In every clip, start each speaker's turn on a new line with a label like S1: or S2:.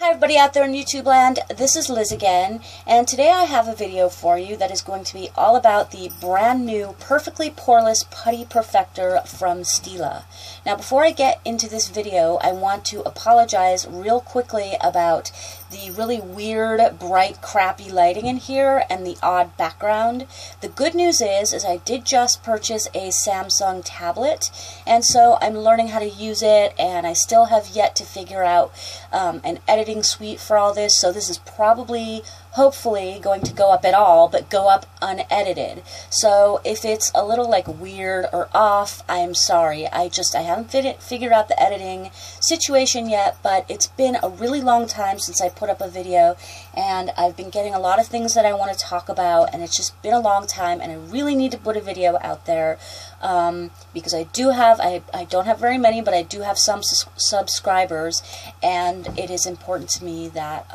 S1: Hi everybody out there in YouTube land, this is Liz again, and today I have a video for you that is going to be all about the brand new Perfectly Poreless Putty Perfector from Stila. Now before I get into this video, I want to apologize real quickly about the really weird, bright, crappy lighting in here and the odd background. The good news is I did just purchase a Samsung tablet, and so I'm learning how to use it, and I still have yet to figure out an editing suite for all this, so this is probably, hopefully, going to go up at all, but go up unedited. So if it's a little like weird or off, I'm sorry. I haven't figured out the editing situation yet, but it's been a really long time since I put up a video, and I've been getting a lot of things that I want to talk about, and it's just been a long time, and I really need to put a video out there because I don't have very many, but I do have some subscribers, and it is important to me that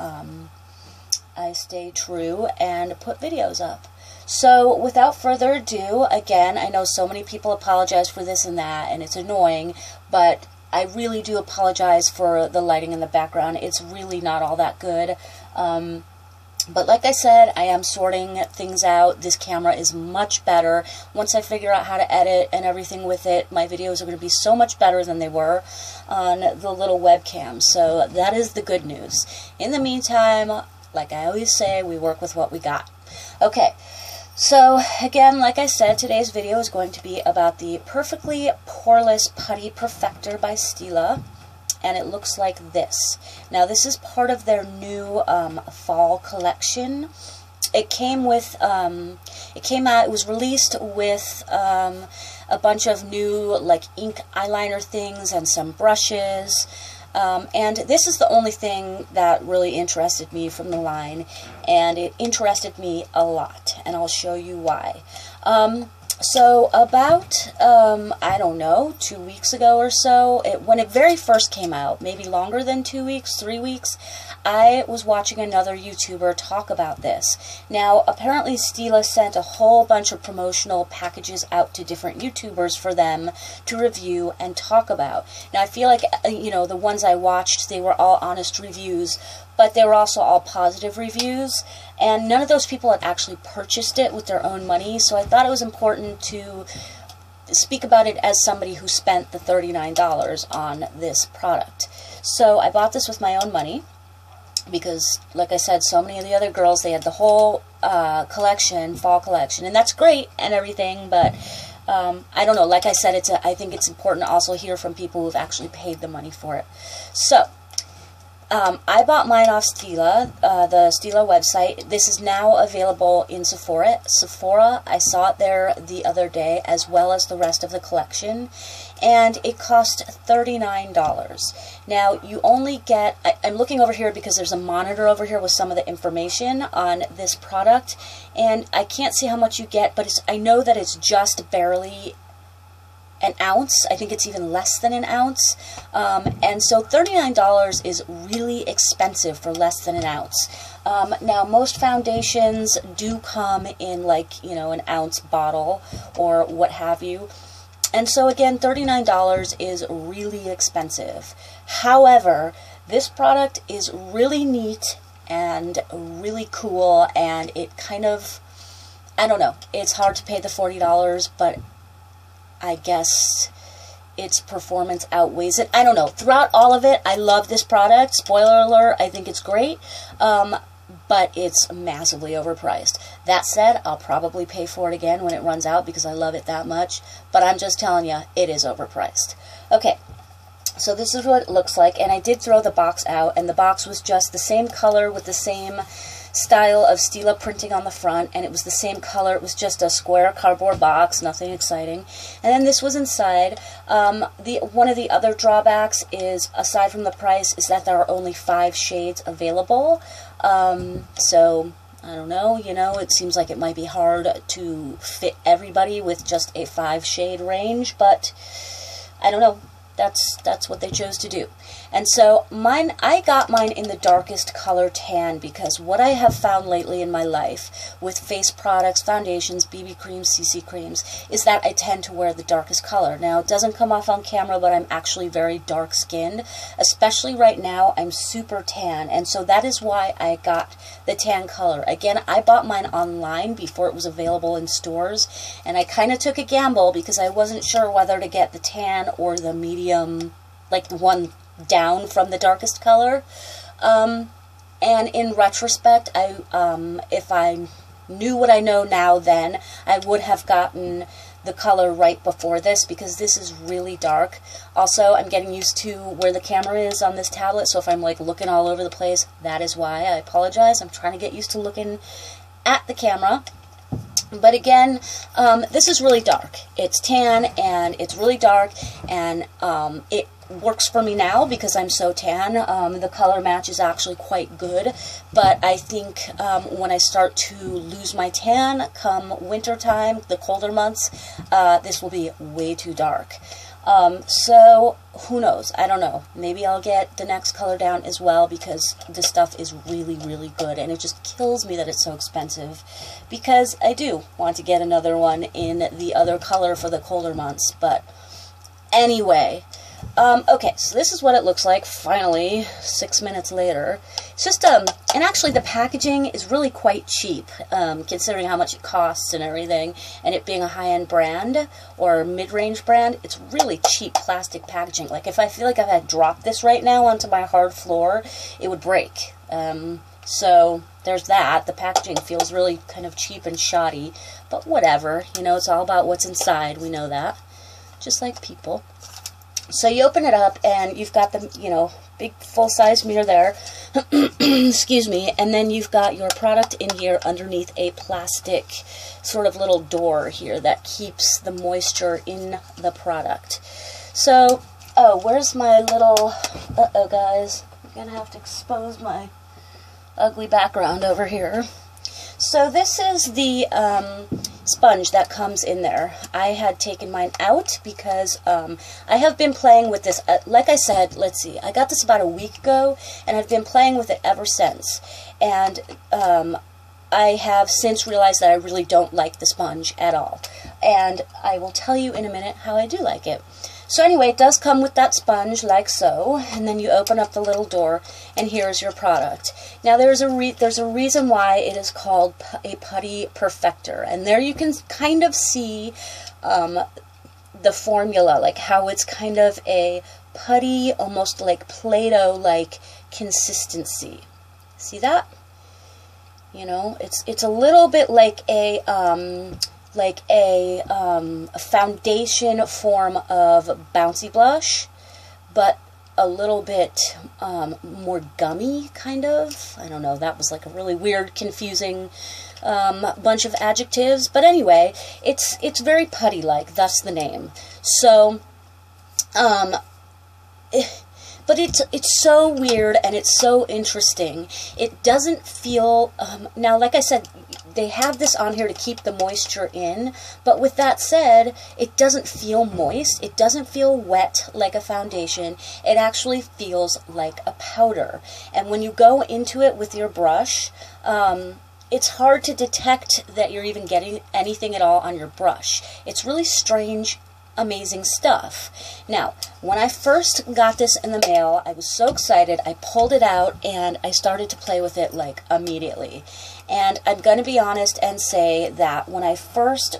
S1: I stay true and put videos up. So without further ado, again, I know so many people apologize for this and that, and it's annoying, but I really do apologize for the lighting in the background. It's really not all that good. But like I said, I am sorting things out. This camera is much better. Once I figure out how to edit and everything with it, my videos are going to be so much better than they were on the little webcam. So that is the good news. In the meantime, like I always say, we work with what we got. Okay, so again, like I said, today's video is going to be about the Perfectly Poreless Putty Perfector by Stila, and it looks like this. Now, this is part of their new fall collection. It came with, it was released with a bunch of new, like, ink eyeliner things and some brushes. And this is the only thing that really interested me from the line, and it interested me a lot, and I'll show you why. So about, I don't know, 2 weeks ago or so, when it very first came out, maybe longer than 2 weeks, 3 weeks, I was watching another YouTuber talk about this. Now, apparently Stila sent a whole bunch of promotional packages out to different YouTubers for them to review and talk about. Now, I feel like, you know, the ones I watched, they were all honest reviews, but they were also all positive reviews, and none of those people had actually purchased it with their own money, so I thought it was important to speak about it as somebody who spent the $39 on this product. So I bought this with my own money, because, like I said, so many of the other girls, they had the whole collection, fall collection, and that's great and everything, but I don't know, like I said, I think it's important to also hear from people who've actually paid the money for it. So, I bought mine off Stila, the Stila website. This is now available in Sephora. I saw it there the other day, as well as the rest of the collection, and it cost $39. Now, you only get, I'm looking over here because there's a monitor over here with some of the information on this product, and I can't see how much you get, but I know that it's just barely an ounce. I think it's even less than an ounce, and so $39 is really expensive for less than an ounce. Now, most foundations do come in, like, you know, an ounce bottle or what have you, and so again, $39 is really expensive. However, this product is really neat and really cool, and it kind of, I don't know, it's hard to pay the $40, but I guess its performance outweighs it. I don't know. Throughout all of it, I love this product. Spoiler alert, I think it's great, but it's massively overpriced. That said, I'll probably pay for it again when it runs out because I love it that much, but I'm just telling you, it is overpriced. Okay, so this is what it looks like, and I did throw the box out, and the box was just the same color with the same style of Stila printing on the front, and it was the same color. It was just a square cardboard box, nothing exciting. And then this was inside. One of the other drawbacks is, aside from the price, is that there are only 5 shades available. So I don't know, you know, it seems like it might be hard to fit everybody with just a 5-shade range, but I don't know. That's what they chose to do. And so I got mine in the darkest color tan, because what I have found lately in my life with face products, foundations, BB creams, CC creams, is that I tend to wear the darkest color. Now, it doesn't come off on camera, but I'm actually very dark skinned. Especially right now, I'm super tan, and so that is why I got the tan color. Again, I bought mine online before it was available in stores, and I kind of took a gamble because I wasn't sure whether to get the tan or the medium, like the one down from the darkest color. And in retrospect, if I knew what I know now then, I would have gotten the color right before this, because this is really dark. Also, I'm getting used to where the camera is on this tablet, so if I'm like looking all over the place, that is why. I apologize. I'm trying to get used to looking at the camera. But again, this is really dark. It's tan and it's really dark, and it works for me now because I'm so tan. The color match is actually quite good, but I think when I start to lose my tan come winter time, the colder months, this will be way too dark. So who knows? I don't know. Maybe I'll get the next color down as well, because this stuff is really, really good, and it just kills me that it's so expensive, because I do want to get another one in the other color for the colder months. But anyway, okay, so this is what it looks like finally 6 minutes later. It's just and actually the packaging is really quite cheap, considering how much it costs and everything, and it being a high-end brand or mid-range brand. It's really cheap plastic packaging. Like, if I feel like if I dropped this right now onto my hard floor, it would break. So there's that. The packaging feels really kind of cheap and shoddy, but whatever, you know, it's all about what's inside. We know that, just like people. So you open it up, and you've got the, you know, big full-size mirror there, excuse me, and then you've got your product in here underneath a plastic sort of little door here that keeps the moisture in the product. So, oh, where's my little, uh-oh guys, I'm gonna have to expose my ugly background over here. So this is the sponge that comes in there. I had taken mine out because I have been playing with this, like I said, let's see, I got this about a week ago, and I've been playing with it ever since. And I have since realized that I really don't like the sponge at all. And I will tell you in a minute how I do like it. So anyway, it does come with that sponge, like so, and then you open up the little door, and here's your product. Now, there's a reason why it is called a putty perfector, and there you can kind of see the formula, like how it's kind of a putty, almost like Play-Doh-like consistency. See that? You know, it's a little bit like a foundation form of Bouncy Blush, but a little bit more gummy, kind of. I don't know, that was like a really weird, confusing bunch of adjectives, but anyway, it's very putty-like, thus the name. So, but it's so weird, and it's so interesting. It doesn't feel, now like I said, they have this on here to keep the moisture in, but with that said, it doesn't feel moist. It doesn't feel wet like a foundation. It actually feels like a powder. And when you go into it with your brush, it's hard to detect that you're even getting anything at all on your brush. It's really strange, amazing stuff. Now, when I first got this in the mail, I was so excited. I pulled it out and I started to play with it like immediately. And I'm going to be honest and say that when I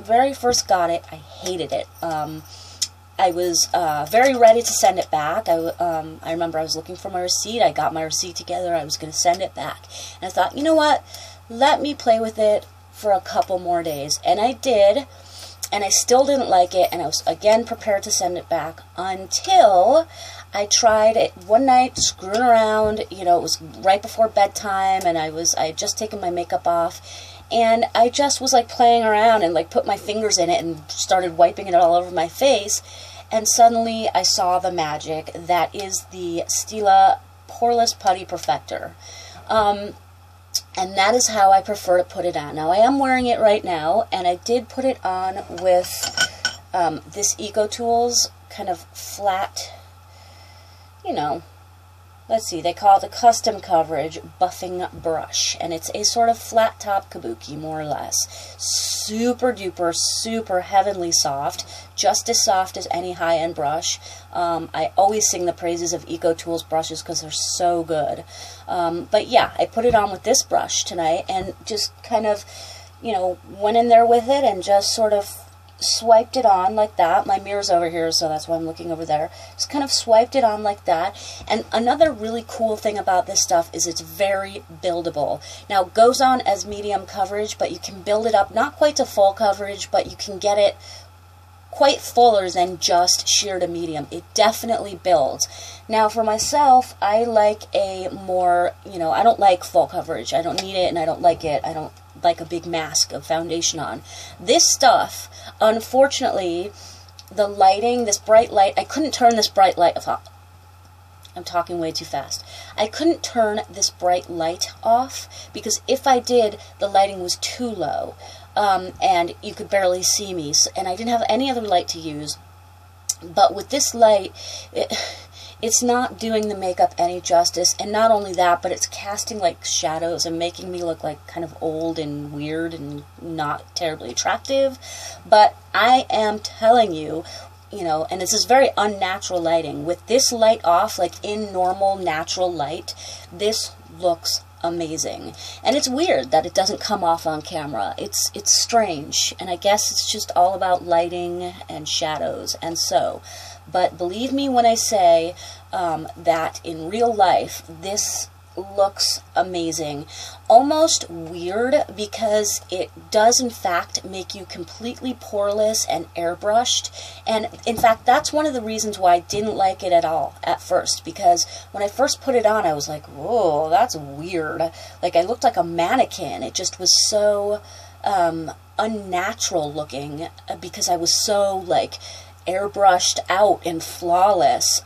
S1: very first got it, I hated it. I was very ready to send it back. I remember I was looking for my receipt. I got my receipt together. I was going to send it back. And I thought, you know what? Let me play with it for a couple more days. And I did. And I still didn't like it, and I was again prepared to send it back until I tried it one night, screwing around. You know, it was right before bedtime, and I had just taken my makeup off, and I just was like playing around and like put my fingers in it and started wiping it all over my face, and suddenly I saw the magic that is the Stila Poreless Putty Perfector. And that is how I prefer to put it on. Now, I am wearing it right now, and I did put it on with this Eco Tools kind of flat, you know, let's see, they call it the Custom Coverage Buffing Brush, and it's a sort of flat top kabuki, more or less. Super duper, super heavenly soft, just as soft as any high-end brush. I always sing the praises of EcoTools brushes because they're so good. But yeah, I put it on with this brush tonight and just kind of, you know, went in there with it and just sort of swiped it on like that. My mirror's over here, so that's why I'm looking over there. Just kind of swiped it on like that. And another really cool thing about this stuff is it's very buildable. Now, it goes on as medium coverage, but you can build it up, not quite to full coverage, but you can get it quite fuller than just sheer to medium. It definitely builds. Now, for myself, I like a more, you know, I don't like full coverage. I don't need it, and I don't like it. I don't like a big mask of foundation on. This stuff, unfortunately, the lighting, this bright light, I couldn't turn this bright light off. I'm talking way too fast. I couldn't turn this bright light off because if I did, the lighting was too low. And you could barely see me, and I didn't have any other light to use. But with this light, it's not doing the makeup any justice, and not only that, but it's casting like shadows and making me look like kind of old and weird and not terribly attractive. But I am telling you, you know, and this is very unnatural lighting. With this light off, like in normal natural light, this looks amazing. And it's weird that it doesn't come off on camera. It's strange, and I guess it's just all about lighting and shadows and so. But believe me when I say that in real life, this looks amazing. Almost weird because it does in fact make you completely poreless and airbrushed. And in fact, that's one of the reasons why I didn't like it at all at first, because when I first put it on, I was like, whoa, that's weird. Like, I looked like a mannequin. It just was so unnatural looking because I was so like airbrushed out and flawless.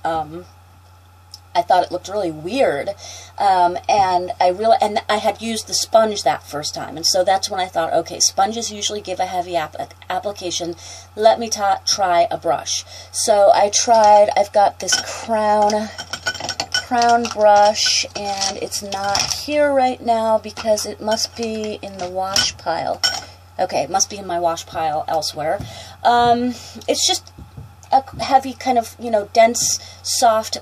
S1: I thought it looked really weird, and I had used the sponge that first time, and so that's when I thought, okay, sponges usually give a heavy application. Let me try a brush. So I tried. I've got this crown brush, and it's not here right now because it must be in the wash pile. Okay, it must be in my wash pile elsewhere. It's just a heavy kind of, you know, dense, soft,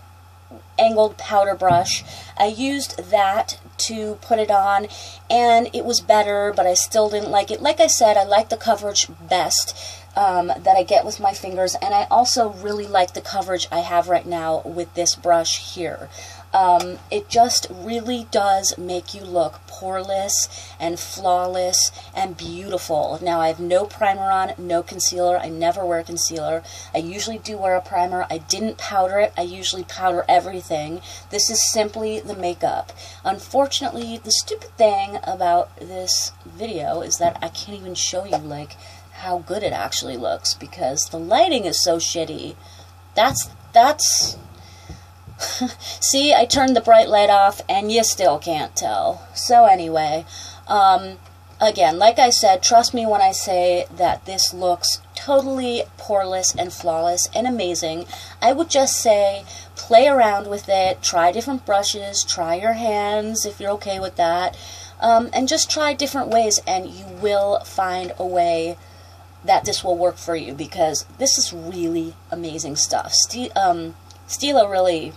S1: angled powder brush. I used that to put it on, and it was better, but I still didn't like it. Like I said, I like the coverage best that I get with my fingers, and I also really like the coverage I have right now with this brush here. It just really does make you look poreless and flawless and beautiful. Now, I have no primer on, no concealer. I never wear concealer. I usually do wear a primer. I didn't powder it. I usually powder everything. This is simply the makeup. Unfortunately, the stupid thing about this video is that I can't even show you, like, how good it actually looks because the lighting is so shitty. That's see, I turned the bright light off and you still can't tell. So anyway, again, like I said, trust me when I say that this looks totally poreless and flawless and amazing. I would just say play around with it, try different brushes, try your hands if you're okay with that, and just try different ways, and you will find a way that this will work for you because this is really amazing stuff. Stila really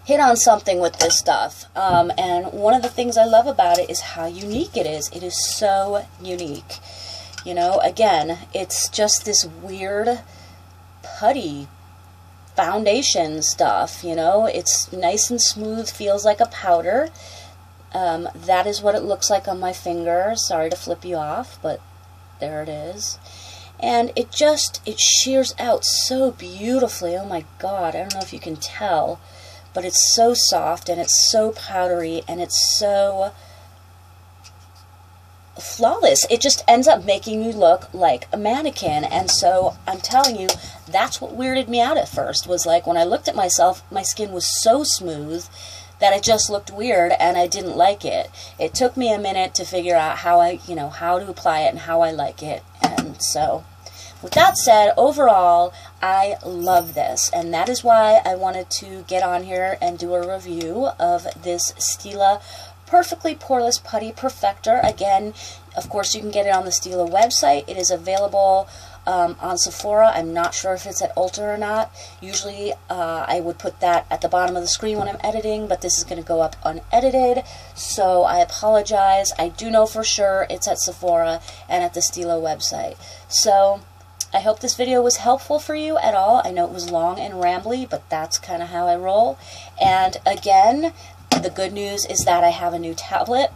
S1: hit on something with this stuff, and one of the things I love about it is how unique it is. It is so unique. You know, again, it's just this weird putty foundation stuff, you know. It's nice and smooth, feels like a powder. That is what it looks like on my finger. Sorry to flip you off, but there it is. And it shears out so beautifully. Oh my God, I don't know if you can tell, but it's so soft and it's so powdery and it's so flawless. It just ends up making you look like a mannequin. And so I'm telling you, that's what weirded me out at first, was like when I looked at myself, my skin was so smooth that it just looked weird and I didn't like it. It took me a minute to figure out how to apply it and how I like it. And so, with that said, overall, I love this, and that is why I wanted to get on here and do a review of this Stila Perfectly Poreless Putty Perfector. Again, of course, you can get it on the Stila website. It is available on Sephora. I'm not sure if it's at Ulta or not. Usually I would put that at the bottom of the screen when I'm editing, but this is going to go up unedited, so I apologize. I do know for sure it's at Sephora and at the Stila website. So I hope this video was helpful for you at all. I know it was long and rambly, but that's kind of how I roll. And again, the good news is that I have a new tablet.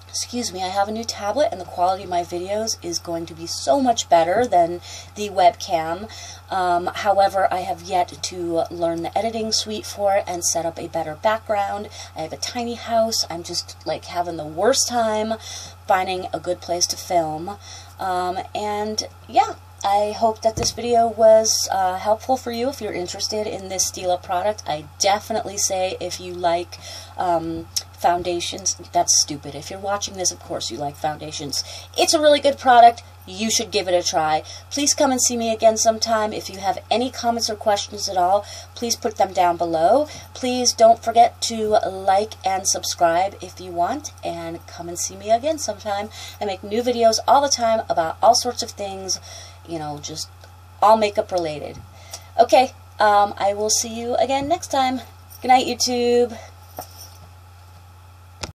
S1: Excuse me, I have a new tablet, and the quality of my videos is going to be so much better than the webcam. However, I have yet to learn the editing suite for it and set up a better background. I have a tiny house. I'm just like having the worst time finding a good place to film. And yeah, I hope that this video was helpful for you if you're interested in this Stila product. I definitely say if you like foundations, that's stupid. If you're watching this, of course you like foundations. It's a really good product. You should give it a try. Please come and see me again sometime. If you have any comments or questions at all, please put them down below. Please don't forget to like and subscribe if you want, and come and see me again sometime. I make new videos all the time about all sorts of things, you know, just all makeup related. Okay, I will see you again next time. Good night, YouTube.